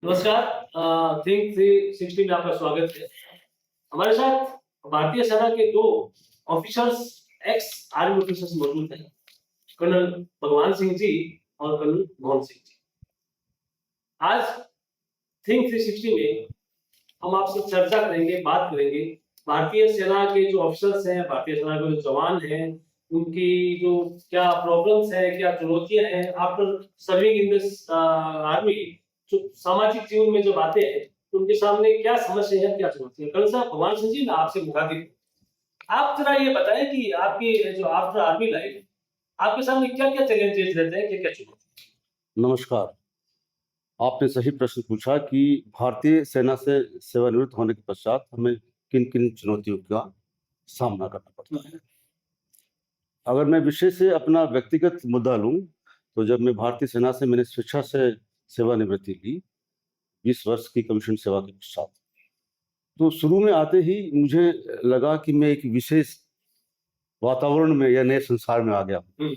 नमस्कार। थिंक 360 में आपका स्वागत है। हमारे साथ भारतीय सेना के दो ऑफिसर्स, एक्स आर्मी ऑफिसर्स मौजूद हैं, कर्नल भगवान सिंह जी और कर्नल मोहन सिंह जी। आज थिंक 360 में हम आपसे चर्चा करेंगे, बात करेंगे भारतीय सेना के जो ऑफिसर्स हैं, भारतीय सेना के जो जवान हैं, उनकी जो क्या प्रॉब्लम्स है, क्या चुनौतियां हैं after serving in this army. जो सामाजिक जीवन में जब आते हैं तो उनके सामने क्या समस्या है, क्या चुनौती है। कल साहब भगवान सिंह जी, मैं आपसे मुखातिब, आप जरा ये बताएं कि आपकी जो आफ्टर आर्मी लाइफ, आपके सामने क्या क्या चैलेंजेस रहते हैं, क्या क्या चुनौती। नमस्कार। आपने सही प्रश्न पूछा कि भारतीय सेना से सेवानिवृत्त होने के पश्चात हमें किन-किन चुनौतियों का सामना करना पड़ता है। अगर मैं विषय से अपना व्यक्तिगत मुद्दा लूँ, तो जब मैं भारतीय सेना से मैंने स्वेच्छा से सेवानिवृत्ति ली, 20 वर्ष की कमीशन सेवा के पश्चात, तो शुरू में आते ही मुझे लगा कि मैं एक विशेष वातावरण में या नए संसार में आ गया हूँ।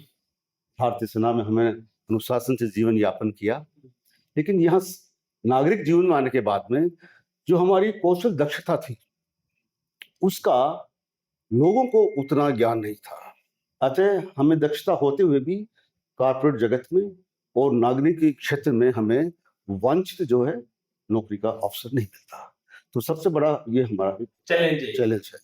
भारतीय सेना में हमें अनुशासन से जीवन यापन किया, लेकिन यहाँ नागरिक जीवन में आने के बाद में जो हमारी कौशल दक्षता थी, उसका लोगों को उतना ज्ञान नहीं था। अतः हमें दक्षता होते हुए भी कॉर्पोरेट जगत में और नागरिक क्षेत्र में हमें वांछित जो है नौकरी का अवसर नहीं मिलता। तो सबसे बड़ा ये हमारा चैलेंज है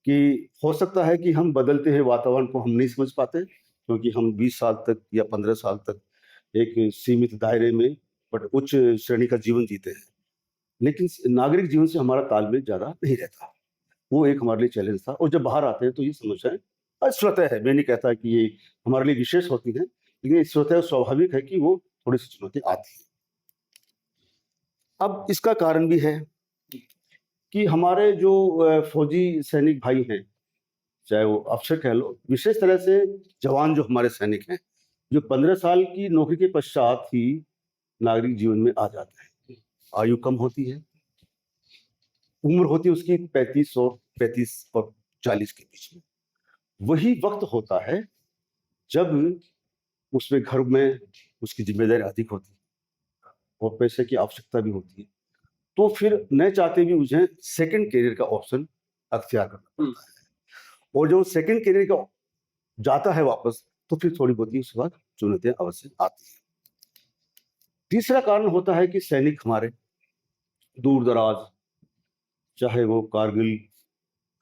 कि हो सकता है कि हम बदलते हुए वातावरण को हम नहीं समझ पाते, क्योंकि हम 20 साल तक या 15 साल तक एक सीमित दायरे में बट उच्च श्रेणी का जीवन जीते हैं, लेकिन नागरिक जीवन से हमारा तालमेल ज़्यादा नहीं रहता। वो एक हमारे लिए चैलेंज था, और जब बाहर आते हैं तो ये समस्याएँ स्वतः है। मैं नहीं कहता कि ये हमारे लिए विशेष होती हैं, लेकिन ये स्वतः स्वाभाविक है कि वो थोड़ी-सी चुनौती आती है। अब इसका कारण भी है कि हमारे जो फौजी सैनिक भाई हैं, चाहे वो अफ़सर कह लो, विशेष तरह से जवान जो हमारे सैनिक हैं, जो 15 साल की नौकरी के पश्चात ही नागरिक जीवन में आ जाते हैं। आयु कम होती है, उम्र होती है उसकी 35 और 40 के बीच में। वही वक्त होता है जब उसमें घर में उसकी जिम्मेदारी अधिक होती है और पैसे की आवश्यकता भी होती है। तो फिर न चाहते भी मुझे सेकंड करियर का ऑप्शन अख्तियार करना पड़ता है, और जो सेकंड करियर का जाता है वापस, तो फिर थोड़ी बहुत उसके बाद चुनौतियां अवश्य आती हैं। तीसरा कारण होता है कि सैनिक हमारे दूर दराज, चाहे वो कारगिल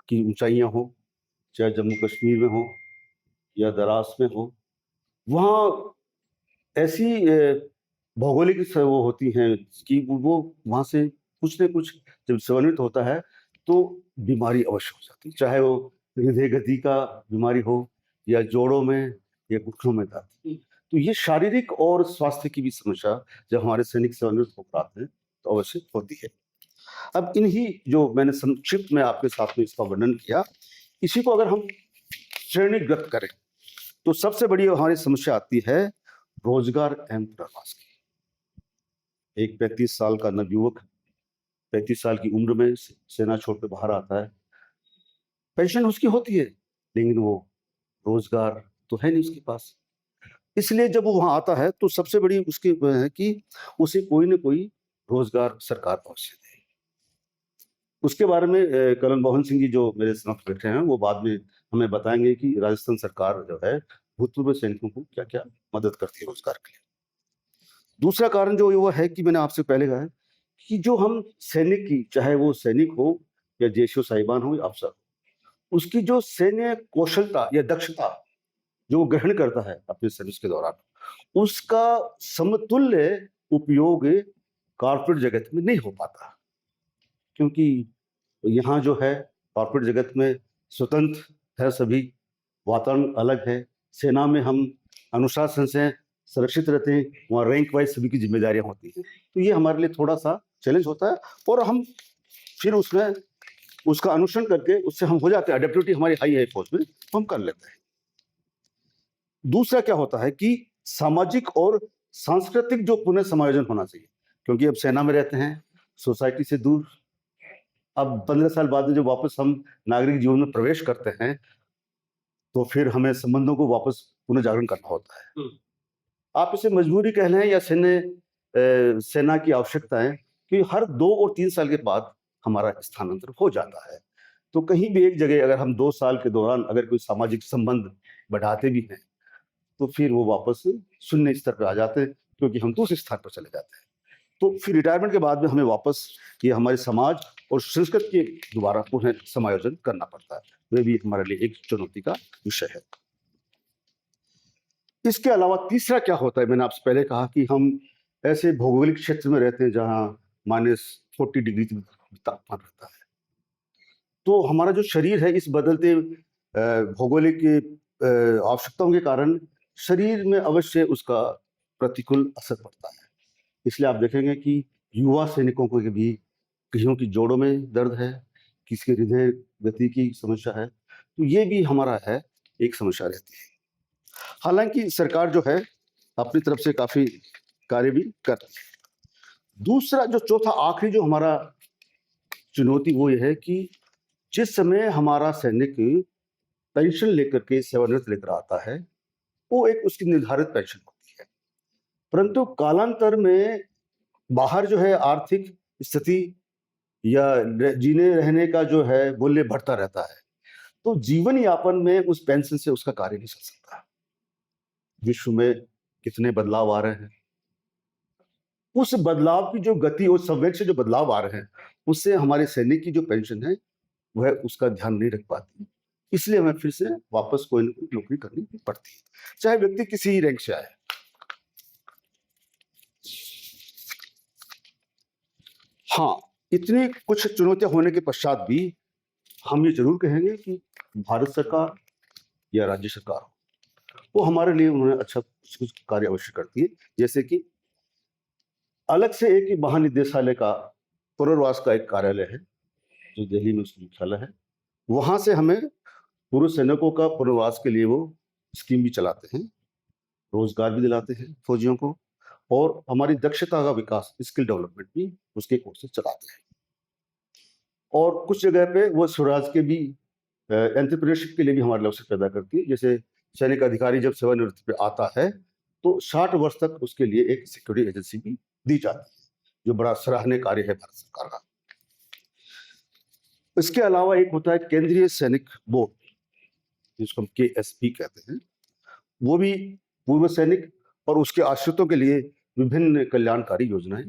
की ऊंचाइयां हो, चाहे जम्मू कश्मीर में हो या द्रास में हो, वहाँ ऐसी भौगोलिक वो होती हैं कि वो वहाँ से कुछ न कुछ जब सेवानिवृत्त होता है तो बीमारी अवश्य हो जाती है, चाहे वो हृदय गति का बीमारी हो या जोड़ों में या घुटनों में दर्द। तो ये शारीरिक और स्वास्थ्य की भी समस्या जब हमारे सैनिक सेवानिवृत्त होकर आते हैं तो अवश्य होती है। अब इन्हीं जो मैंने संक्षिप्त में आपके साथ में इसका वर्णन किया, इसी को अगर हम श्रेणीगत करें तो सबसे बड़ी हमारी समस्या आती है रोजगार एवं पुनर्वास की। एक 35 साल का नवयुवक 35 साल की उम्र में सेना छोड़कर बाहर आता है, पेंशन उसकी होती है, लेकिन वो रोजगार तो है नहीं उसके पास। इसलिए जब वो वहां आता है तो सबसे बड़ी उसकी है कि उसे कोई ना कोई रोजगार सरकार अवश्य दे। उसके बारे में कर्नल मोहन सिंह जी जो मेरे समक्ष बैठे हैं, वो बाद में हमें बताएंगे कि राजस्थान सरकार जो है भूतपूर्व सैनिकों को क्या क्या मदद करती है रोजगार के लिए। दूसरा कारण जो वो है कि मैंने आपसे पहले कहा है कि जो हम सैनिक की, चाहे वो सैनिक हो या जेशो साहिबान हो या अफसर, उसकी जो सैन्य कौशलता या दक्षता जो वो ग्रहण करता है अपने सर्विस के दौरान, उसका समतुल्य उपयोग कॉर्पोरेट जगत में नहीं हो पाता। क्योंकि यहाँ जो है कॉर्पोरेट जगत में स्वतंत्र है सभी, वातावरण अलग है। सेना में हम अनुशासन से सुरक्षित रहते हैं, वहाँ रैंक वाइज सभी की जिम्मेदारियां होती हैं। तो ये हमारे लिए थोड़ा सा चैलेंज होता है, और हम फिर उसमें उसका अनुसरण करके उससे हम हो जाते हैं, अडेप्टिविटी हमारी हाई है फौज में, हम कर लेते हैं। दूसरा क्या होता है कि सामाजिक और सांस्कृतिक जो पुनः समायोजन होना चाहिए, क्योंकि अब सेना में रहते हैं, सोसाइटी से दूर। अब 15 साल बाद में जब वापस हम नागरिक जीवन में प्रवेश करते हैं तो फिर हमें संबंधों को वापस पुनः जागरण करना होता है। आप इसे मजबूरी कह लें या सैन्य सेना की आवश्यकता है कि हर 2 और 3 साल के बाद हमारा स्थानांतरण हो जाता है। तो कहीं भी एक जगह अगर हम 2 साल के दौरान अगर कोई सामाजिक संबंध बढ़ाते भी हैं, तो फिर वो वापस शून्य स्तर पे आ जाते हैं, क्योंकि हम दूसरे स्थान पर चले जाते हैं। तो फिर रिटायरमेंट के बाद में हमें वापस ये हमारे समाज और संस्कृति के दोबारा पुनः समायोजन करना पड़ता है। वह भी हमारे लिए एक चुनौती का विषय है। इसके अलावा तीसरा क्या होता है, मैंने आपसे पहले कहा कि हम ऐसे भौगोलिक क्षेत्र में रहते हैं जहाँ -40 डिग्री तापमान रहता है। तो हमारा जो शरीर है इस बदलते भौगोलिक आवश्यकताओं के कारण शरीर में अवश्य उसका प्रतिकूल असर पड़ता है। इसलिए आप देखेंगे कि युवा सैनिकों को भी कईयों की जोड़ों में दर्द है, किसी के हृदय गति की समस्या है, तो ये भी हमारा है एक समस्या रहती है। हालांकि सरकार जो है अपनी तरफ से काफी कार्य भी करती है। दूसरा जो चौथा आखिरी जो हमारा चुनौती वो ये है कि जिस समय हमारा सैनिक पेंशन लेकर के सेवानिवृत्त लेकर आता है, वो एक उसकी निर्धारित पेंशन होती है, परंतु कालांतर में बाहर जो है आर्थिक स्थिति या जीने रहने का जो है मूल्य बढ़ता रहता है, तो जीवन यापन में उस पेंशन से उसका कार्य नहीं चल सकता। विश्व में कितने बदलाव आ रहे हैं, उस बदलाव की जो गति और संवेग से जो बदलाव आ रहे हैं, उससे हमारे सैनिक की जो पेंशन है वह उसका ध्यान नहीं रख पाती। इसलिए हमें फिर से वापस कोई न कोई नौकरी करनी पड़ती है, चाहे व्यक्ति किसी ही रैंक से आए। हाँ, इतनी कुछ चुनौतियां होने के पश्चात भी हम ये जरूर कहेंगे कि भारत सरकार या राज्य सरकार हो, वो हमारे लिए उन्होंने अच्छा कुछ कार्य अवश्य करती है। जैसे कि अलग से एक महानिदेशालय का पुनर्वास का एक कार्यालय है जो दिल्ली में उसका मुख्यालय है। वहां से हमें पूर्व सैनिकों का पुनर्वास के लिए वो स्कीम भी चलाते हैं, रोजगार भी दिलाते हैं फौजियों को, और हमारी दक्षता का विकास, स्किल डेवलपमेंट भी उसके कोर्सेज चलाते हैं। और कुछ जगह पे वो स्वराज के भी एंटरप्रेन्योरशिप के लिए भी हमारे लिए अवसर पैदा करती है। जैसे सैनिक अधिकारी जब सेवानिवृत्ति पे आता है तो 60 वर्ष तक उसके लिए एक सिक्योरिटी एजेंसी भी दी जाती है, जो बड़ा सराहनीय कार्य है भारत सरकार का। इसके अलावा एक होता है केंद्रीय सैनिक बोर्ड, जिसको हम KSB कहते हैं। वो भी पूर्व सैनिक और उसके आश्रितों के लिए विभिन्न कल्याणकारी योजनाएं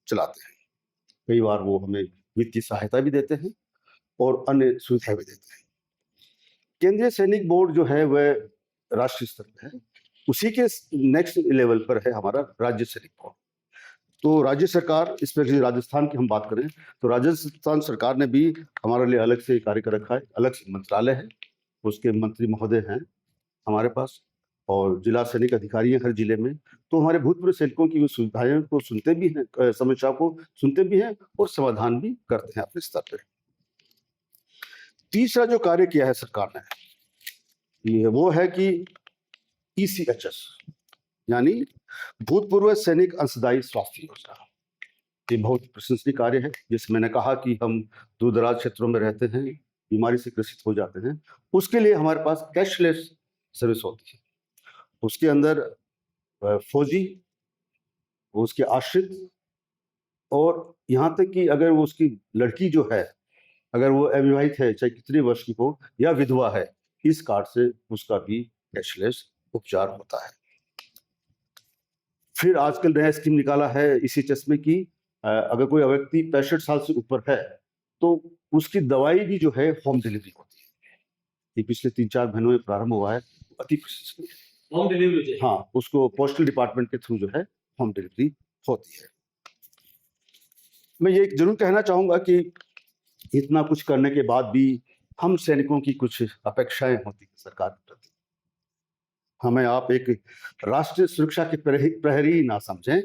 चलाते हैं। कई बार वो हमें वित्तीय सहायता भी देते हैं और अन्य सुविधाएं भी देते हैं। केंद्रीय सैनिक बोर्ड जो है वह राष्ट्रीय स्तर पर है, उसी के नेक्स्ट लेवल पर है हमारा राज्य सैनिक बोर्ड। तो राज्य सरकार, स्पेशली राजस्थान की हम बात करें तो राजस्थान सरकार ने भी हमारे लिए अलग से कार्य कर रखा है, अलग से मंत्रालय है, उसके मंत्री महोदय हैं हमारे पास, और जिला सैनिक अधिकारी हैं हर जिले में। तो हमारे भूतपूर्व सैनिकों की सुविधाएं को सुनते भी हैं, समस्याओं को सुनते भी हैं और समाधान भी करते हैं अपने स्तर पर। तीसरा जो कार्य किया है सरकार ने ये वो है कि ECHS यानी भूतपूर्व सैनिक अंशदायी स्वास्थ्य योजना। ये बहुत प्रशंसनीय कार्य है। जैसे मैंने कहा कि हम दूर दराज क्षेत्रों में रहते हैं, बीमारी से ग्रसित हो जाते हैं, उसके लिए हमारे पास कैशलेस सर्विस होती है। उसके अंदर फौजी, उसके आश्रित, और यहाँ तक कि अगर वो उसकी लड़की जो है, अगर वो अविवाहित है, चाहे कितने वर्ष की हो, या विधवा है, इस कार्ड से उसका भी कैशलेस उपचार होता है। फिर आजकल नया स्कीम निकाला है ECHS में कि अगर कोई व्यक्ति 65 साल से ऊपर है तो उसकी दवाई भी जो है होम डिलीवरी होती है। ये पिछले 3-4 महीनों में प्रारंभ हुआ है, अति प्रशंसनीय। Home delivery? हाँ, उसको पोस्टल डिपार्टमेंट के थ्रू जो है होम डिलीवरी होती है। मैं ये जरूर कहना चाहूंगा कि इतना कुछ करने के बाद भी हम सैनिकों की कुछ अपेक्षाएं होती है सरकार के प्रति। हमें आप एक राष्ट्रीय सुरक्षा के प्रहरी ना समझें।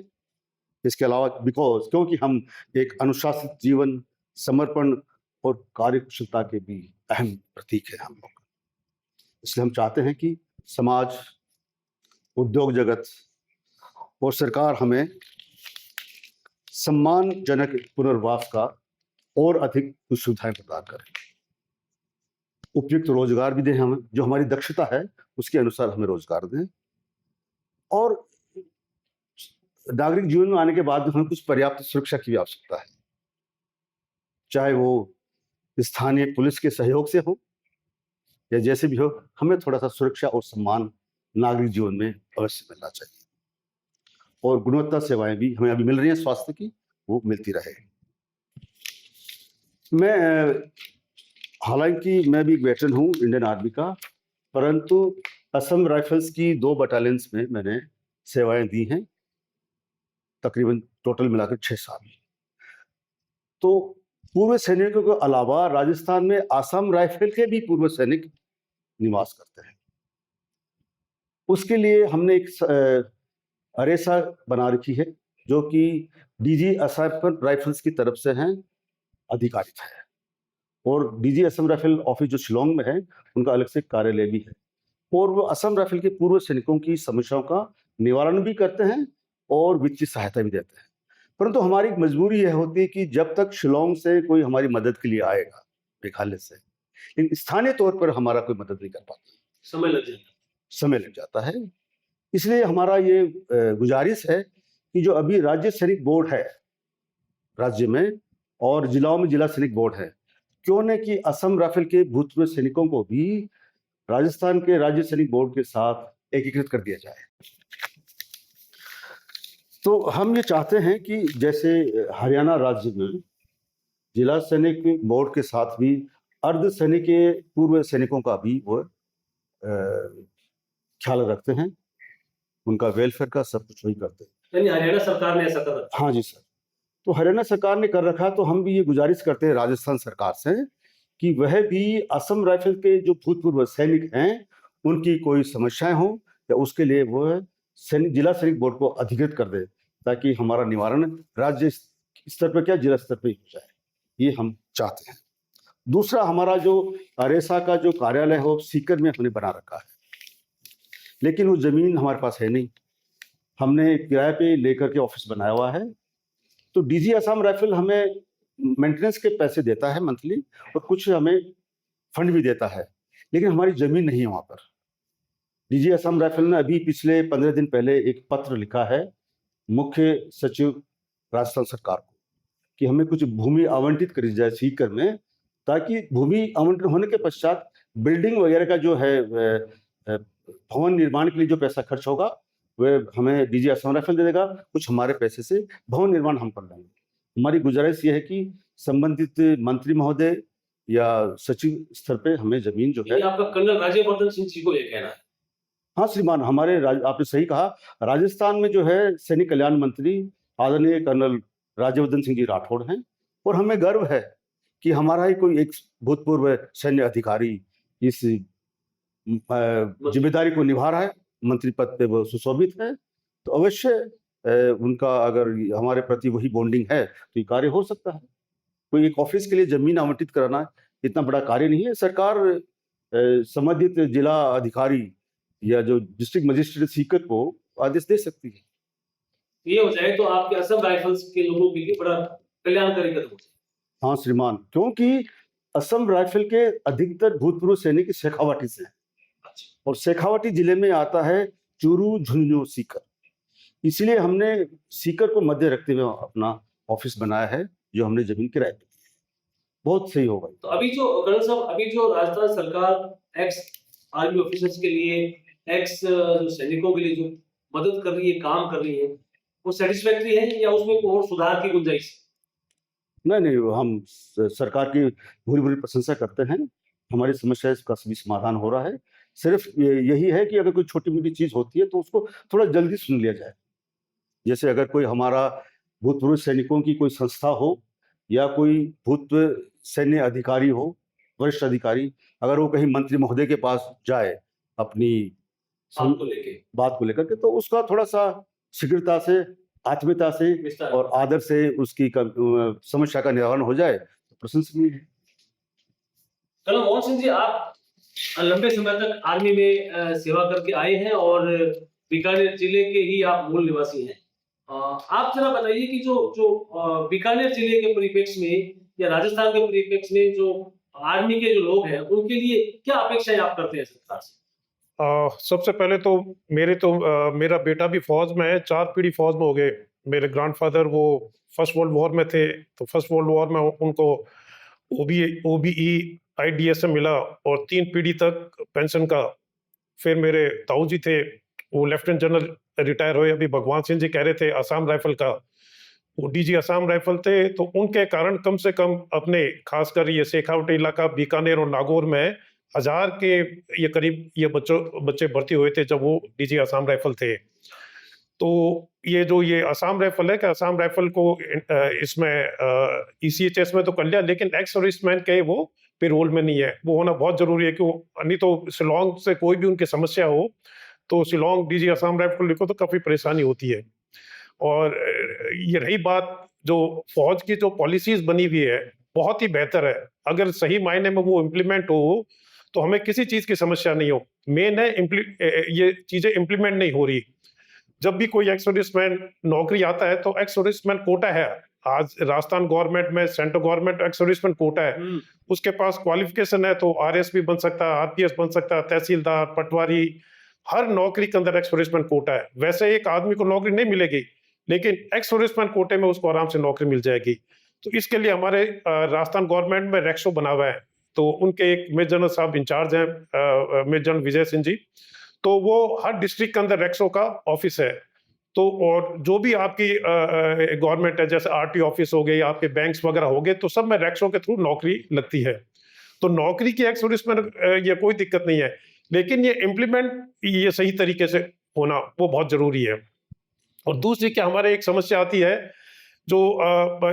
इसके अलावा क्योंकि हम एक अनुशासित जीवन, समर्पण और कार्यकुशलता के भी अहम प्रतीक है हम लोग। इसलिए हम चाहते हैं कि समाज, उद्योग जगत और सरकार हमें सम्मानजनक पुनर्वास का और अधिक कुछ सुविधाएं प्रदान करें, उपयुक्त रोजगार भी दें हमें, जो हमारी दक्षता है उसके अनुसार हमें रोजगार दें, और नागरिक जीवन में आने के बाद हमें कुछ पर्याप्त सुरक्षा की भी आवश्यकता है, चाहे वो स्थानीय पुलिस के सहयोग से हो या जैसे भी हो। हमें थोड़ा सा सुरक्षा और सम्मान नागरिक जीवन में अवश्य मिलना चाहिए, और गुणवत्ता सेवाएं भी हमें अभी मिल रही हैं स्वास्थ्य की, वो मिलती रहे। हालांकि मैं भी एक वेटरन हूँ इंडियन आर्मी का, परंतु असम राइफल्स की 2 बटालियंस में मैंने सेवाएं दी हैं, तकरीबन टोटल मिलाकर 6 साल। तो पूर्व सैनिकों के अलावा राजस्थान में असम राइफल के भी पूर्व सैनिक निवास करते हैं। उसके लिए हमने एक अरेसा बना रखी है, जो कि डीजी असम राइफल्स की तरफ से हैं, अधिकारित है। और डीजी असम राइफल ऑफिस जो शिलोंग में है, उनका अलग से कार्यालय भी है, और वो असम राइफल के पूर्व सैनिकों की समस्याओं का निवारण भी करते हैं और वित्तीय सहायता भी देते हैं। परंतु हमारी एक मजबूरी यह होती है कि जब तक शिलोंग से कोई हमारी मदद के लिए आएगा, मेघालय से, लेकिन स्थानीय तौर पर हमारा कोई मदद नहीं कर पाता, समय लग जाता है। इसलिए हमारा ये गुजारिश है कि जो अभी राज्य सैनिक बोर्ड है राज्य में, और जिलाओं में जिला सैनिक बोर्ड है, क्यों न कि असम राइफल के भूतपूर्व सैनिकों को भी राजस्थान के राज्य सैनिक बोर्ड के साथ एकीकृत कर दिया जाए। तो हम ये चाहते हैं कि जैसे हरियाणा राज्य में जिला सैनिक बोर्ड के साथ भी अर्ध सैनिक के पूर्व सैनिकों का भी वो ख्याल रखते हैं, उनका वेलफेयर का सब कुछ वही करते हैं। हरियाणा सरकार ने ऐसा कर रखा? हाँ जी सर, तो हरियाणा सरकार ने कर रखा, तो हम भी ये गुजारिश करते हैं राजस्थान सरकार से कि वह भी असम राइफल के जो भूतपूर्व सैनिक हैं, उनकी कोई समस्याएं हो या उसके लिए वो जिला सैनिक बोर्ड को अधिकृत कर दे, ताकि हमारा निवारण राज्य स्तर पर क्या जिला स्तर पर ही हो जाए, ये हम चाहते हैं। दूसरा, हमारा जो अरेसा का जो कार्यालय है वो सीकर में हमने बना रखा है, लेकिन वो जमीन हमारे पास है नहीं, हमने किराए पे लेकर के ऑफिस बनाया हुआ है। तो डीजी असम राइफल हमें मेंटेनेंस के पैसे देता है मंथली, और कुछ हमें फंड भी देता है, लेकिन हमारी जमीन नहीं है वहां पर। डीजी असम राइफल ने अभी पिछले 15 दिन पहले एक पत्र लिखा है मुख्य सचिव राजस्थान सरकार को कि हमें कुछ भूमि आवंटित करी जाए सीकर में, ताकि भूमि आवंटन होने के पश्चात बिल्डिंग वगैरह का जो है भवन निर्माण के लिए जो पैसा खर्च होगा वह हमें डीजी असम राइफल दे देगा, कुछ हमारे पैसे से भवन निर्माण हम कर लेंगे। हमारी गुजारिश ये है कि संबंधित मंत्री महोदय या सचिव स्तर पे हमें जमीन जो है। आपका कर्नल राज्यवर्धन सिंह जी को ये कहना है? हाँ श्रीमान, आपने सही कहा, राजस्थान में जो है सैनिक कल्याण मंत्री आदरणीय कर्नल राज्यवर्धन सिंह जी राठौड़ हैं, और हमें गर्व है कि हमारा ही कोई एक भूतपूर्व सैन्य अधिकारी इस जिम्मेदारी को निभा रहा है, मंत्री पद पे वो सुशोभित है। तो अवश्य उनका अगर हमारे प्रति वही बॉन्डिंग है तो ये कार्य हो सकता है। कोई एक ऑफिस के लिए जमीन आवंटित कराना इतना बड़ा कार्य नहीं है। सरकार संबंधित जिला अधिकारी या जो डिस्ट्रिक्ट मजिस्ट्रेट सीकर को आदेश दे सकती है। ये हो जाए तो आपके असम राइफल्स के लोगों के लिए बड़ा कल्याणकारी कदम हो जाए। हाँ श्रीमान, क्योंकि असम राइफल के अधिकतर भूतपूर्व सैनिक शेखावाटी से हैं, और शेखावाटी जिले में आता है चूरू, झुंझुनू, सीकर। इसलिए हमने सीकर को मध्य रखते हुए अपना ऑफिस बनाया है, जो हमने जमीन किराए पे। बहुत सही होगा। तो अभी जो कर्नल साहब, अभी जो राजस्थान सरकार एक्स आर्मी ऑफिसर्स के लिए, एक्स जो सैनिकों के लिए जो मदद कर रही है, काम कर रही है, वो सेटिस्फैक्टरी है या उसमें और सुधार की गुंजाइश? नहीं, हम सरकार की भूरी भूरी प्रशंसा करते हैं। हमारी समस्या का सभी समाधान हो रहा है। सिर्फ यही है कि अगर कोई छोटी मोटी चीज होती है तो उसको थोड़ा जल्दी सुन लिया जाए। जैसे अगर कोई हमारा भूतपूर्व सैनिकों की कोई संस्था हो या कोई भूतपूर्व सैन्य अधिकारी हो, वरिष्ठ अधिकारी, अगर वो कहीं मंत्री महोदय के पास जाए अपनी बात को लेकर के, तो उसका थोड़ा सा शीघ्रता से, आत्मीयता से और आदर से उसकी समस्या का निवारण हो जाए तो प्रशंसनीय है। कर्नल मोहन सिंह जी, आप लंबे समय तक आर्मी में सेवा करके आए हैं और बीकानेर जिले के ही आप मूल निवासी हैं। आप जरा बताइए कि जो बीकानेर जिले के परिप्रेक्ष्य में या राजस्थान के परिप्रेक्ष्य में जो आर्मी के जो लोग हैं, उनके लिए क्या अपेक्षाएं आप करते हैं सरकार से? सबसे पहले तो मेरा बेटा भी फौज में है, 4 पीढ़ी फौज में हो गए। मेरे ग्रैंडफ़ादर वो फर्स्ट वर्ल्ड वॉर में थे, तो फर्स्ट वर्ल्ड वॉर में उनको ओबीई, आईडीएस मिला और 3 पीढ़ी तक पेंशन का। फिर मेरे ताऊ जी थे, वो लेफ्टिनेंट जनरल रिटायर हुए, अभी भगवान सिंह जी कह रहे थे असम राइफल का, वो डीजी असम राइफल थे, तो उनके कारण कम से कम अपने खासकर ये शेखावटी इलाका, बीकानेर और नागौर में 1000 के ये करीब ये बच्चे भर्ती हुए थे जब वो डीजी असम राइफल थे। तो ये असम राइफल है कि असम राइफल को इसमें ईसीएचएस में तो कर लिया, लेकिन एक्स सर्विसमैन के वो पेरोल में नहीं है। वो होना बहुत जरूरी है कि वो, नहीं तो शिलोंग से कोई भी उनकी समस्या हो तो शिलोंग डीजी असम राइफल लिखो तो काफी परेशानी होती है। और ये रही बात जो फौज की जो पॉलिसीज बनी हुई है, बहुत ही बेहतर है। अगर सही मायने में वो इम्प्लीमेंट हो तो हमें किसी चीज की समस्या नहीं हो। मेन है ये चीजें इम्प्लीमेंट नहीं हो रही। जब भी कोई एक्स सर्विसमैन नौकरी आता है तो एक्स सर्विसमैन कोटा है। आज राजस्थान गवर्नमेंट में central government ex serviceman quota है, उसके पास क्वालिफिकेशन है तो आरएस भी बन सकता है, आरपीएस बन सकता है, तहसीलदार, पटवारी, हर नौकरी के अंदर एक्स सर्विसमैन कोटा है। वैसे एक आदमी को नौकरी नहीं मिलेगी, लेकिन एक्स सर्विसमैन कोटे में उसको आराम से नौकरी मिल जाएगी। तो इसके लिए हमारे राजस्थान गवर्नमेंट में रेक्सो बना हुआ है, तो उनके एक मेजर जनरल साहब इंचार्ज हैं, मेजर जनरल विजय सिंह जी। तो वो हर डिस्ट्रिक्ट के अंदर रेक्सो का ऑफिस है। तो और जो भी आपकी गवर्नमेंट है, जैसे आरटी ऑफिस हो गई, आपके बैंक्स वगैरह हो गए, तो सब में रेक्सो के थ्रू नौकरी लगती है। तो नौकरी की एक्स सर्विस में ये कोई दिक्कत नहीं है, लेकिन ये इम्प्लीमेंट ये सही तरीके से होना वो बहुत जरूरी है। और दूसरी क्या हमारे एक समस्या आती है, जो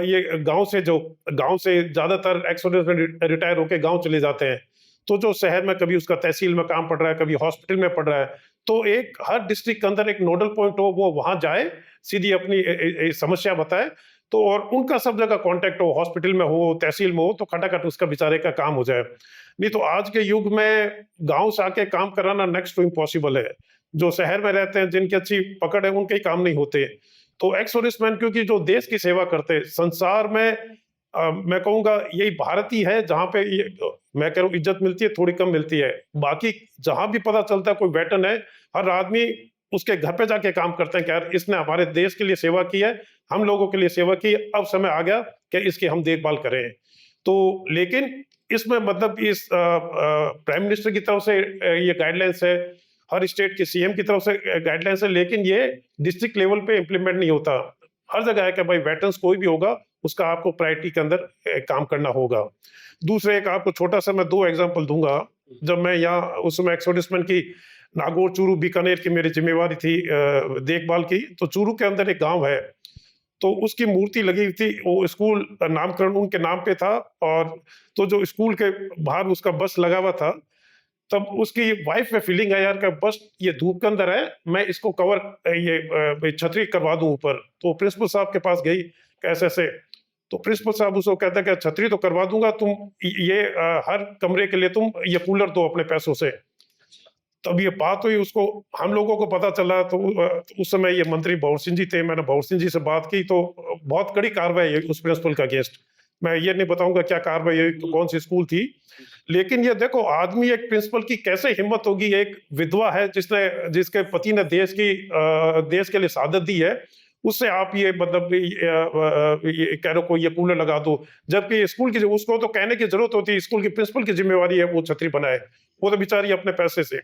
ये गांव से ज्यादातर एक्स सर्विस में रिटायर होकर गांव चले जाते हैं, तो जो शहर में कभी उसका तहसील में काम पड़ रहा है, कभी हॉस्पिटल में पड़ रहा है, तो एक हर डिस्ट्रिक्ट के अंदर एक नोडल पॉइंट हो, वो वहां जाए, सीधी अपनी समस्या बताए, तो और उनका सब जगह कांटेक्ट हो, हॉस्पिटल में हो, तहसील में हो, तो खटाखट उसका बेचारे का काम हो जाए। नहीं तो आज के युग में गांव से आके काम कराना नेक्स्ट टू इम्पॉसिबल है। जो शहर में रहते हैं, जिनकी अच्छी पकड़ है, उनके ही काम नहीं होते। तो एक्स सर्विसमैन क्योंकि जो देश की सेवा करते हैं, संसार में मैं कहूंगा यही भारत ही है जहां पे ये मैं कह रहा हूँ इज्जत मिलती है, थोड़ी कम मिलती है। बाकी जहां भी पता चलता है कोई वेटरन है, हर आदमी उसके घर पे जाके काम करते हैं कि यार इसने हमारे देश के लिए सेवा की है, हम लोगों के लिए सेवा की है, अब समय आ गया कि इसकी हम देखभाल करें। तो लेकिन इसमें मतलब इस प्राइम मिनिस्टर की तरफ से ये गाइडलाइंस है, हर स्टेट के सीएम की तरफ से गाइडलाइंस है, लेकिन ये डिस्ट्रिक्ट लेवल पे इम्प्लीमेंट नहीं होता। हर जगह है कि भाई वेटरन्स कोई भी होगा, उसका आपको प्रायोरिटी के अंदर काम करना होगा। दूसरे एक आपको छोटा सा मैं 2 एग्जांपल दूंगा। जब मैं यहाँ उस समय एक्स सर्विसमैन की नागौर, चूरू, बीकानेर की मेरी जिम्मेवारी थी देखभाल की, तो चूरू के अंदर एक गांव है, तो उसकी मूर्ति लगी हुई थी, वो स्कूल नामकरण उनके नाम पे था, और तो जो स्कूल के बाहर उसका बस लगा हुआ था, तब उसकी वाइफ में फीलिंग है यार का बस ये धूप के अंदर है, मैं इसको कवर ये छतरी करवा दूं ऊपर। तो प्रिंसिपल साहब के पास गई कैसे ऐसे, तो प्रिंसिपल साहब उसको कहता है कि छतरी तो करवा दूंगा, तुम ये हर कमरे के लिए तुम ये कूलर दो अपने पैसों से। तब ये बात हुई, उसको हम लोगों को पता चला, तो उस समय ये मंत्री भवर सिंह जी थे, मैंने भवर सिंह जी से बात की, तो बहुत कड़ी कार्रवाई हुई उस प्रिंसिपल का अगेंस्ट। मैं ये नहीं बताऊंगा क्या कार्रवाई हुई, तो कौन सी स्कूल थी, लेकिन ये देखो आदमी एक प्रिंसिपल की कैसे हिम्मत होगी, एक विधवा है जिसके पति ने देश के लिए शहादत दी है, उससे आप ये मतलब ये कह रहे को ये कूलर लगा दो, जबकि स्कूल की उसको तो कहने की जरूरत होती है, स्कूल की प्रिंसिपल की जिम्मेवारी है वो छतरी बनाए, वो तो बेचारी अपने पैसे से।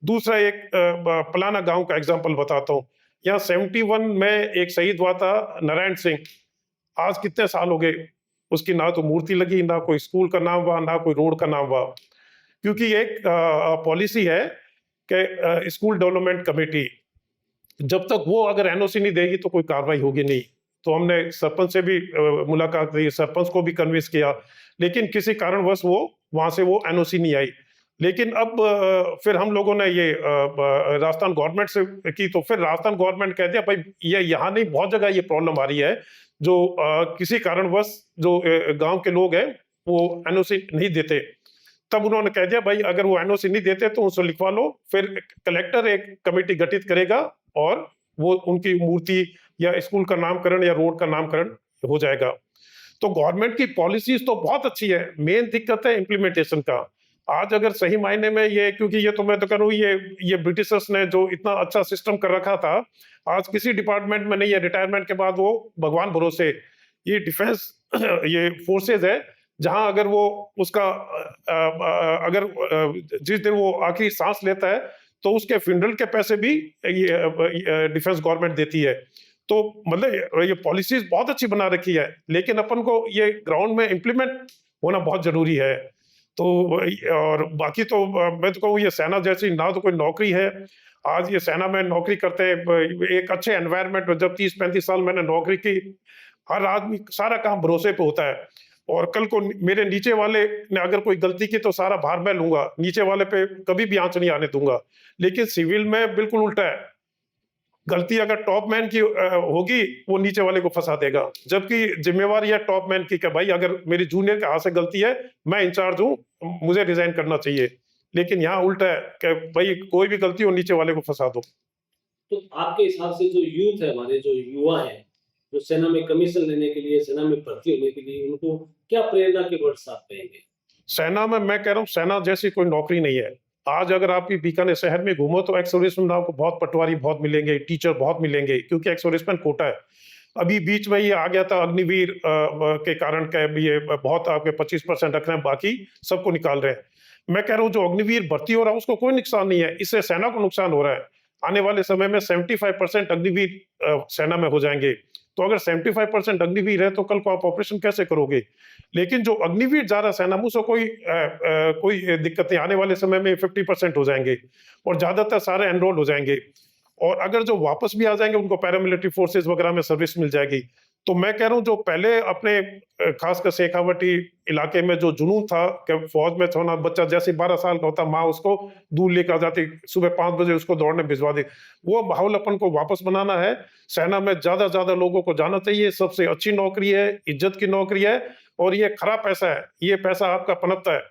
दूसरा एक पलाना गांव का एग्जांपल बताता हूँ। यहाँ 71 में एक शहीद हुआ था नारायण सिंह। आज कितने साल हो गए, उसकी ना तो मूर्ति लगी, ना कोई स्कूल का नाम हुआ, ना कोई रोड का नाम हुआ, क्योंकि एक पॉलिसी है कि स्कूल डेवलपमेंट कमेटी जब तक वो अगर एनओसी नहीं देगी तो कोई कार्रवाई होगी नहीं। तो हमने सरपंच से भी मुलाकात की, सरपंच को भी कन्विंस किया, लेकिन किसी कारणवश वो वहां से वो एनओसी नहीं आई। लेकिन अब फिर हम लोगों ने ये राजस्थान गवर्नमेंट से की, तो फिर राजस्थान गवर्नमेंट कह दिया भाई ये यहाँ नहीं, बहुत जगह ये प्रॉब्लम आ रही है, जो किसी कारणवश जो गांव के लोग हैं वो एनओसी नहीं देते। तब उन्होंने कह दिया भाई अगर वो एनओसी नहीं देते तो उनसे लिखवा लो, फिर कलेक्टर एक कमेटी गठित करेगा और वो उनकी मूर्ति या स्कूल का नामकरण या रोड का नामकरण हो जाएगा। तो गवर्नमेंट की पॉलिसीज तो बहुत अच्छी है, मेन दिक्कत है इम्प्लीमेंटेशन का। आज अगर सही मायने में ये, क्योंकि ये तो मैं तो कह रहा हूँ, ये ब्रिटिशर्स ने जो इतना अच्छा सिस्टम कर रखा था, आज किसी डिपार्टमेंट में नहीं है। रिटायरमेंट के बाद वो भगवान भरोसे, ये डिफेंस ये फोर्सेज है, जहां अगर वो उसका अगर जिस दिन वो आखिरी सांस लेता है तो उसके फ्यूनरल के पैसे भी ये डिफेंस गवर्नमेंट देती है। तो मतलब ये पॉलिसीज बहुत अच्छी बना रखी है, लेकिन अपन को ये ग्राउंड में इम्प्लीमेंट होना बहुत जरूरी है। तो और बाकी तो मैं तो कहूँ, ये सेना जैसी ना तो कोई नौकरी है। आज ये सेना में नौकरी करते हैं एक अच्छे एनवायरनमेंट में, जब 30-35 साल मैंने नौकरी की, हर आदमी सारा काम भरोसे पे होता है। और कल को मेरे नीचे वाले ने अगर कोई गलती की तो सारा भार मैं लूंगा, नीचे वाले पे कभी भी आंच नहीं आने दूंगा। लेकिन सिविल में बिल्कुल उल्टा है, गलती अगर टॉप मैन की होगी, वो नीचे वाले को फंसा देगा, जबकि जिम्मेवारी है टॉप मैन की कि भाई अगर मेरी जूनियर के हाथ से गलती है, मैं इंचार्ज हूँ, मुझे रिजाइन करना चाहिए। लेकिन यहाँ उल्टा है कि भाई कोई भी गलती हो, नीचे वाले को फंसा दो। तो आपके हिसाब से जो यूथ है, हमारे जो युवा हैं, जो सेना में कमीशन लेने के लिए, सेना में भर्ती होने के लिए, उनको क्या प्रेरणा के वर्ड्स आप कहेंगे? सेना में मैं कह रहा हूँ, सेना जैसी कोई नौकरी नहीं है। आज अगर आपकी बीकानेर शहर में घूमो तो एक्स सर्विसमैन आपको बहुत पटवारी बहुत मिलेंगे, टीचर बहुत मिलेंगे, क्योंकि एक्स सर्विसमैन कोटा है। अभी बीच में ये आ गया था अग्निवीर के कारण के भी, ये बहुत आपके 25% रख रहे हैं, बाकी सबको निकाल रहे हैं। मैं कह रहा हूँ जो अग्निवीर भर्ती हो रहा है उसको कोई नुकसान नहीं है, इससे सेना को नुकसान हो रहा है। आने वाले समय में 75% अग्निवीर सेना में हो जाएंगे। तो अगर 75% अग्निवीर है तो कल को आप ऑपरेशन कैसे करोगे? लेकिन जो अग्निवीर जा रहा है सेना में, उसको कोई दिक्कत नहीं, आने वाले समय में 50% हो जाएंगे और ज्यादातर सारे एनरोल हो जाएंगे। और अगर जो वापस भी आ जाएंगे उनको पैरामिलिट्री फोर्सेज वगैरह में सर्विस मिल जाएगी। तो मैं कह रहा हूँ जो पहले अपने खासकर शेखावटी इलाके में जो जुनून था कि फौज में होना, बच्चा जैसे 12 साल का होता, माँ उसको दूध लेकर आ जाती, सुबह 5 बजे उसको दौड़ने भिजवा दी, वो माहौल अपन को वापस बनाना है। सेना में ज्यादा लोगों को जाना चाहिए, सबसे अच्छी नौकरी है, इज्जत की नौकरी है, और ये खरा पैसा है, ये पैसा आपका पनपता है।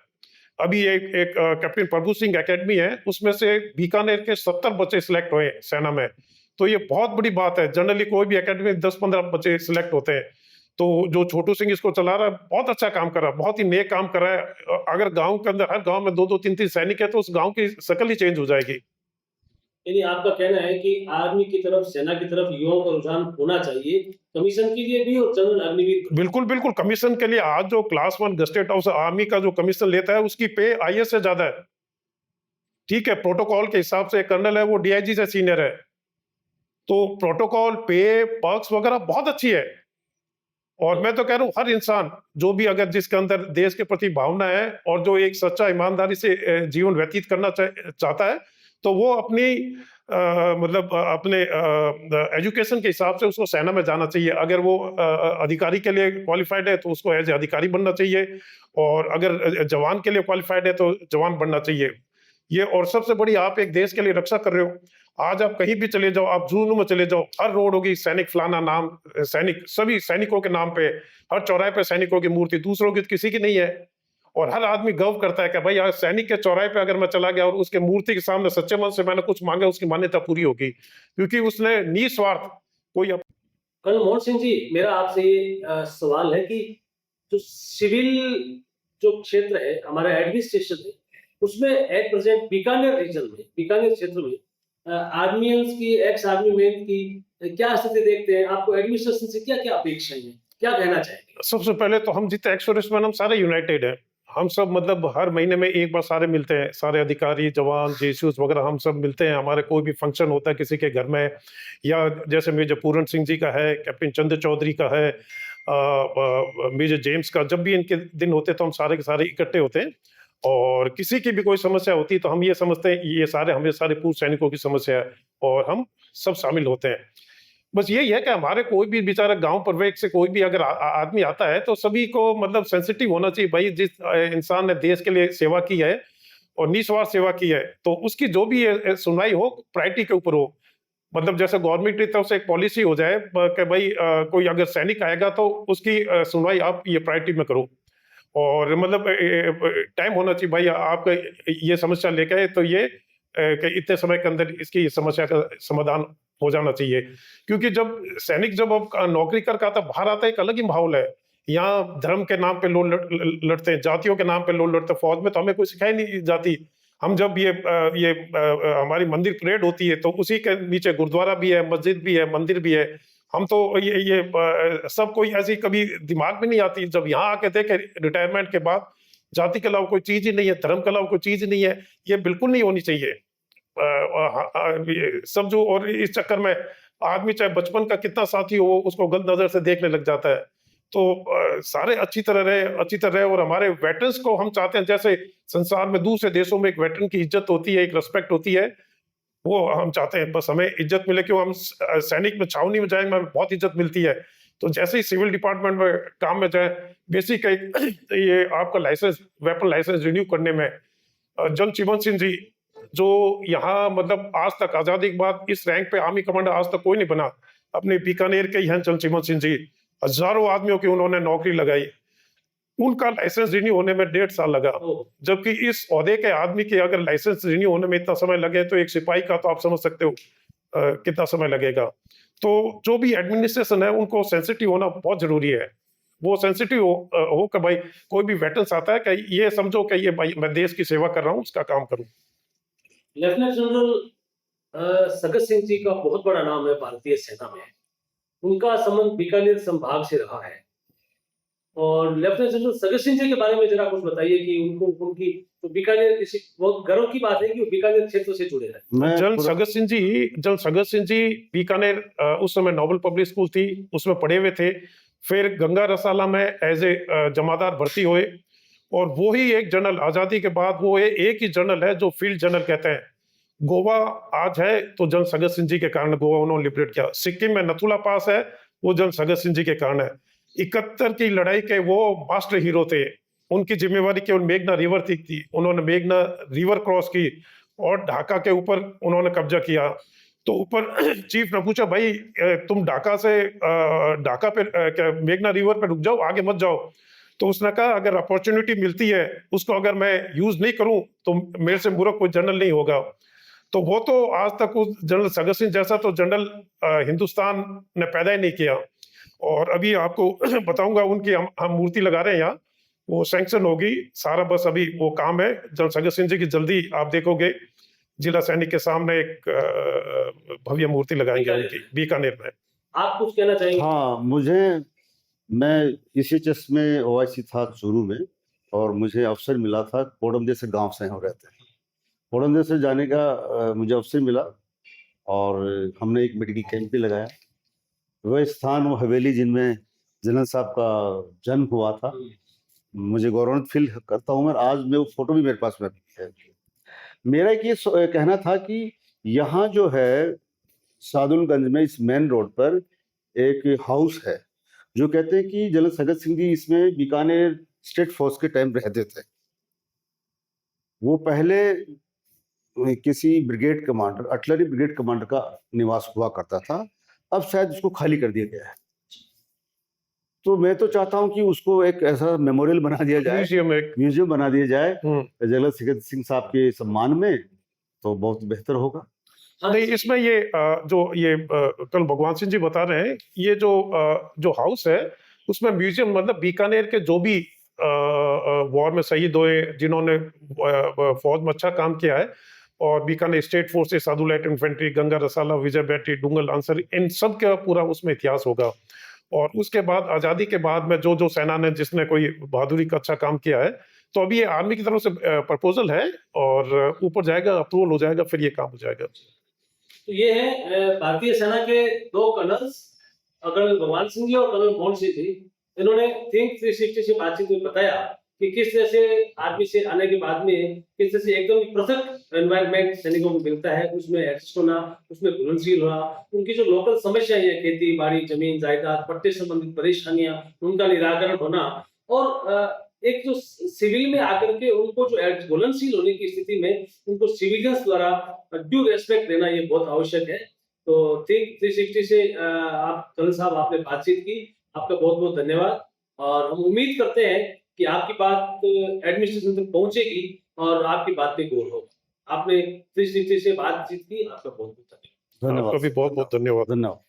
अभी एक कैप्टन प्रभु सिंह एकेडमी है, उसमें से बीकानेर के 70 बच्चे सिलेक्ट हुए सेना में। तो ये बहुत बड़ी बात है, जनरली कोई भी एकेडमी में 10-15 बच्चे सिलेक्ट होते हैं। तो जो छोटू सिंह इसको चला रहा है, बहुत अच्छा काम कर रहा है, बहुत ही नेक काम कर रहा है। अगर गांव के अंदर हर गांव में 2-2 3-3 सैनिक है तो उस गांव की शक्ल ही चेंज हो जाएगी। यानी आपका कहना है कि आर्मी की तरफ, सेना की तरफ युवाओं का रुझान होना चाहिए, कमीशन के लिए भी और जनरल अग्निवीर। बिल्कुल कमीशन के लिए आज जो क्लास 1 गस्टेड ऑफिसर आर्मी का जो कमीशन लेता है, उसकी पे आईएएस से ज्यादा है। ठीक है, प्रोटोकॉल के हिसाब से कर्नल है वो डीआईजी से सीनियर है, तो प्रोटोकॉल पे पर्क्स वगैरह बहुत अच्छी है। और मैं तो कह रहा हूँ हर इंसान जो भी अगर जिसके अंदर देश के प्रति भावना है और जो एक सच्चा ईमानदारी से जीवन व्यतीत करना चाहता है, तो वो अपनी मतलब अपने एजुकेशन के हिसाब से उसको सेना में जाना चाहिए। अगर वो अधिकारी के लिए क्वालिफाइड है तो उसको एज ए अधिकारी बनना चाहिए, और अगर जवान के लिए क्वालिफाइड है तो जवान बनना चाहिए। ये और सबसे बड़ी, आप एक देश के लिए रक्षा कर रहे हो। आज आप कहीं भी चले जाओ, आप जुनून में चले जाओ, हर रोड होगी सैनिक फलाना नाम, सैनिक, सभी सैनिकों के नाम पे, हर चौराहे पे सैनिकों की मूर्ति, दूसरों की किसी की नहीं है। और हर आदमी गर्व करता है कि भाई आज सैनिक के चौराहे पे अगर मैं चला गया और उसके मूर्ति के सामने सच्चे मन से मैंने कुछ मांगा, उसकी मान्यता पूरी होगी, क्योंकि उसने निस्वार्थ कोई कर्नल मोहन सिंह जी, मेरा आपसे ये सवाल है कि जो सिविल जो क्षेत्र है, हमारा एडमिनिस्ट्रेशन है, उसमें एट प्रेजेंट बीकानेर रीजन में, बीकानेर क्षेत्र में आर्मियंस की, एक्स आर्मी मैन की क्या स्थिति देखते हैं? आपको एडमिनिस्ट्रेशन से क्या अपेक्षाएं हैं, क्या कहना चाहेंगे? सबसे पहले तो हम जितने एक्स सर्विसमैन हम सारे यूनाइटेड हैं। हम सब मतलब हर महीने में एक बार सारे मिलते हैं, सारे अधिकारी, जवान, जेसीयूज वगैरह हम सब मिलते हैं। हमारे कोई भी फंक्शन होता है किसी के घर में, या जैसे मेजर पूरन सिंह जी का है, कैप्टन चंद्र चौधरी का है, मेजर जेम्स का, जब भी इनके दिन होते तो हम सारे के सारे इकट्ठे होते हैं। और किसी की भी कोई समस्या होती है तो हम ये समझते हैं ये सारे हमें सारे पूर्व सैनिकों की समस्या है, और हम सब शामिल होते हैं। बस यही है कि हमारे कोई भी बेचारा गांव परवेक से कोई भी अगर आदमी आता है तो सभी को मतलब सेंसिटिव होना चाहिए। भाई जिस इंसान ने देश के लिए सेवा की है और निस्वार्थ सेवा की है, तो उसकी जो भी सुनवाई हो प्रायोरिटी के ऊपर हो। मतलब जैसे गवर्नमेंट की तरफ से एक पॉलिसी हो जाए कि भाई कोई अगर सैनिक आएगा तो उसकी सुनवाई आप ये प्रायोरिटी में करो। और मतलब टाइम होना चाहिए, भाई आप ये समस्या लेके आए तो ये कि इतने समय के अंदर इसकी समस्या का समाधान हो जाना चाहिए। क्योंकि जब सैनिक जब अब नौकरी करके आता, बाहर आता है, एक अलग ही माहौल है। यहाँ धर्म के नाम पे लोग लड़ते हैं, जातियों के नाम पे लोग लड़ते हैं। फौज में तो हमें कुछ सिखाई नहीं जाती। हम जब हमारी मंदिर परेड होती है तो उसी के नीचे गुरुद्वारा भी है, मस्जिद भी है, मंदिर भी है। हम तो सब कोई ऐसी कभी दिमाग में नहीं आती। जब यहाँ आके देखे रिटायरमेंट के बाद, जाति के अलावा कोई चीज ही नहीं है, धर्म के अलावा कोई चीज ही नहीं है, ये बिल्कुल नहीं होनी चाहिए। सब जो, और इस चक्कर में आदमी चाहे बचपन का कितना साथी हो उसको गलत नजर से देखने लग जाता है। तो सारे अच्छी तरह रहे। और हमारे वेटरन्स को हम चाहते हैं, जैसे संसार में दूसरे देशों में एक वेटरन की इज्जत होती है, एक रिस्पेक्ट होती है, वो हम चाहते हैं बस हमें इज्जत मिले। क्यों, हम सैनिक में छावनी में जाएंगे, हमें बहुत इज्जत मिलती है। तो जैसे ही सिविल डिपार्टमेंट में काम में जाए, बेसिक ये आपका लाइसेंस, वेपन लाइसेंस रिन्यू करने में जनरल चिमन सिंह जी, जो यहाँ मतलब आज तक आजादी के बाद इस रैंक पे आर्मी कमांडर आज तक कोई नहीं बना, अपने बीकानेर के ही हैं जनरल चिमन सिंह जी। हजारों आदमियों की उन्होंने नौकरी लगाई, उनका लाइसेंस रिन्यू होने में 1.5 साल लगा। जबकि इस ओहदे के आदमी के अगर लाइसेंस रिन्यू होने में इतना समय लगे तो एक सिपाही का तो आप समझ सकते हो कितना समय लगेगा। तो जो भी एडमिनिस्ट्रेशन है उनको सेंसिटिव होना बहुत जरूरी है। वो सेंसिटिव हो कि भाई कोई भी वेटरन्स आता है कि ये समझो कि ये भाई मैं देश की सेवा कर रहा हूँ, उसका काम करूँ। लेफ्टिनेंट जनरल सगत सिंह जी का बहुत बड़ा नाम है भारतीय सेना में। उनका संबंध बीकानेर संभाग से रहा है, और लेफ्टिनेंट जनरल सगत सिंह जी के बारे में जरा कुछ बताइए कि उनकी तो बीकानेर, बहुत गर्व की बात है कि वो बीकानेर क्षेत्र से जुड़े रहे। जनरल सगत सिंह जी बीकानेर उस समय नोबल पब्लिक स्कूल थी, उसमें पढ़े हुए थे। फिर गंगा रसाला में एज ए जमादार भर्ती हुए, और वो ही एक जनरल आजादी के बाद वो एक ही जनरल है जो फील्ड जनरल कहते हैं। गोवा आज है तो जनरल सगत सिंह जी के कारण गोवा उन्होंने लिबरेट किया। सिक्किम में नथुला पास है, वो जनरल सगत सिंह जी के कारण है। 71 की लड़ाई के वो मास्टर हीरो थे। उनकी जिम्मेवारी केवल मेघना रिवर थी। उन्होंने मेघना रिवर क्रॉस की और ढाका के ऊपर उन्होंने कब्जा किया। तो ऊपर चीफ ने पूछा, भाई तुम ढाका पे मेघना रिवर पे रुक जाओ, आगे मत जाओ। तो उसने कहा अगर अपॉर्चुनिटी मिलती है उसको अगर मैं यूज नहीं करूं तो मेरे से बुरा कोई जनरल नहीं होगा। तो वो तो आज तक उस जनरल सगत सिंह जैसा तो जनरल हिंदुस्तान ने पैदा ही नहीं किया। और अभी आपको बताऊंगा, उनकी हम मूर्ति लगा रहे हैं यहाँ, वो सैंक्शन होगी सारा, बस अभी वो काम है। जनरल सगत सिंह जी की जल्दी आप देखोगे जिला सैनिक के सामने एक भव्य मूर्ति लगाएंगे उनकी बीकानेर में। आप कुछ कहना चाहेंगे? हाँ, मैं ECHS में OIC था चूरू में, और मुझे अवसर मिला था, कोडम जैसे गांव से हम रहते हैं, कोडम जैसे जाने का मुझे अवसर मिला, और हमने एक मेडिकल कैंप भी लगाया। वह स्थान, वो हवेली जिनमें जनरल साहब का जन्म हुआ था, मुझे गौरवान्वित फील करता हूँ मैं। आज में वो फोटो भी मेरे पास में है। मेरा एक ये कहना था कि यहाँ जो है सादुलगंज में इस मेन रोड पर एक हाउस है, जो कहते हैं कि जनरल सगत सिंह जी इसमें बीकानेर स्टेट फोर्स के टाइम रहते थे। वो पहले किसी brigade commander, artillery brigade commander का निवास हुआ करता था। अब शायद उसको खाली कर दिया गया है। तो मैं तो चाहता हूं कि उसको एक ऐसा मेमोरियल बना दिया जाए, म्यूजियम बना दिया जाए जनरल सगत सिंह साहब के सम्मान में, तो बहुत बेहतर होगा। नहीं, इसमें कल भगवान सिंह जी बता रहे हैं, ये जो हाउस है उसमें म्यूजियम, मतलब बीकानेर के जो भी वॉर में शहीद हुए, जिन्होंने फौज में अच्छा काम किया है, और बीकानेर स्टेट फोर्सेस, साधु लाइट इन्फेंट्री, गंगा रसाला, विजय बैटरी, डुंगल आंसर, इन सब का पूरा उसमें इतिहास होगा। और उसके बाद आजादी के बाद में जो सेना ने जिसने कोई बहादुरी का अच्छा काम किया है, तो अभी ये आर्मी की तरफ से प्रपोजल है और ऊपर जाएगा, अप्रूवल हो जाएगा, फिर ये काम हो जाएगा। तो ये है भारतीय सेना के 2 कर्नल्स, कर्नल भगवान सिंह जी और कर्नल मोहन सिंह जी। इन्होंने थिंक 360 से बातचीत में बताया कि किस तरह से आर्मी से आने के बाद में किस तरह से एकदम पृथक एनवायरनमेंट सैनिकों को मिलता है, उसमें एडजस्ट होना, उसमें घुलनशील होना, उनकी जो लोकल समस्याएं हैं, खेती बाड़ी, जमीन जायदाद, पट्टे संबंधित परेशानियां, उनका निराकरण होना, और एक जो सिविल में आकर के उनको जो घुलनशील होने की स्थिति में उनको सिविलियंस द्वारा ड्यू रेस्पेक्ट देना, ये बहुत आवश्यक है। तो थिंक 360 से आप कर्नल साहब, आपने बातचीत की, आपका बहुत बहुत धन्यवाद। और हम उम्मीद करते हैं कि आपकी बात एडमिनिस्ट्रेशन तक पहुंचेगी और आपकी बात पे गौर होगा। आपने 360 से बातचीत की, आपका बहुत बहुत धन्यवाद। आपका भी बहुत बहुत धन्यवाद।